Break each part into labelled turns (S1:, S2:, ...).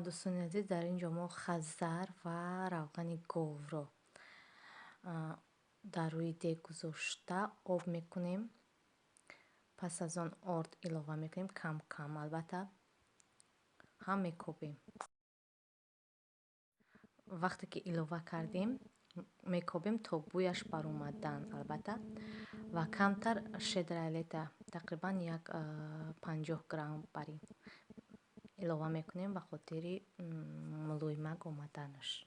S1: دوستان عزیز، در اینجا ما خزر و روغن گاو رو در روی دیگ گذاشته آب میکنیم. پس از آن آرد ilova میکنیم، کم کم البته هم میکوبیم. وقتی که ilova کردیم میکوبیم تا بویش بر اومدن البته و کمتر شدرالیتا تقریبا یک 50 گرم بریم ilova میکنیم به خاطر ملویمک اومدنش.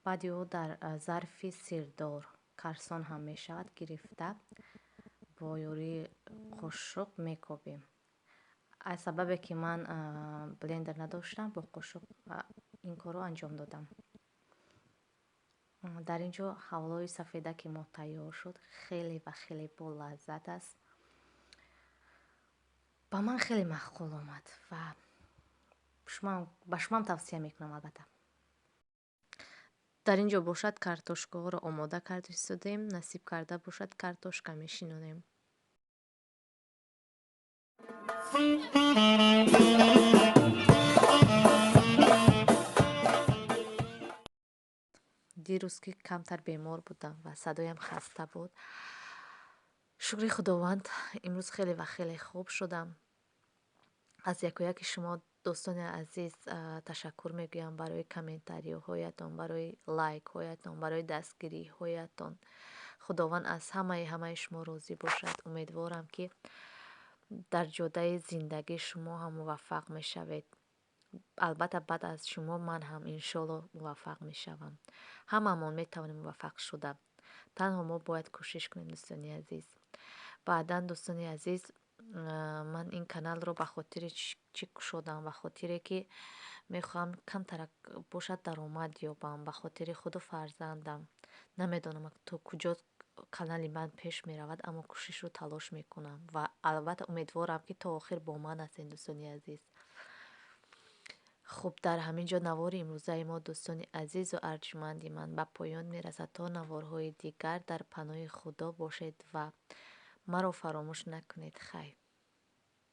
S1: بعد او در ظرف سیردار کرسان هم میشود گرفته با یوری قاشق میکوبیم. از سببی که من بلندر نداشتم با قاشق این کار رو انجام دادم. در اینجا حولای سفیده که ما تیار شد خیلی و خیلی با لذت است. با من خیلی معقول آمد و به شما توصیه میکنم. البته در اینجا باشد کартошка رو آماده کرده ایستادیم. نصیب کرده باشد کартошка میشینونیم. دیروز که کمتر بیمار بودم و صدایم خسته بود، شکر خداوند امروز خیلی و خیلی خوب شدم. از یک و یک شما دوستان عزیز تشکر میگویم برای کامنتاری هایتان، برای لایک هایتان، برای دستگیری هایتان. خداوند از همه شما راضی باشد. امیدوارم که در جاده زندگی شما هم موفق میشوید. البته بعد از شما من هم انشالله موفق میشوم. هممون میتوانیم موفق شدن. تنها ما باید کوشش کنیم دوستان عزیز. بعدا دوستان عزیز، من این کانال رو به خاطر چی شدم؟ به خاطر که میخوام کمتر باشد درآمد یابم، به خاطر خود و فرزندم. نمیدونم تو کجا کانال من پیش میرود، اما کوشش رو تلاش میکنم و البته امیدوارم که تا آخر با من هستین دوستان عزیز. خب در همین جا نوار امروزه ما دوستان عزیز و ارجمندی من به پایان میرسد. تا نوارهای دیگر در پناه خدا باشید و مرا فراموش نکنید. خیر.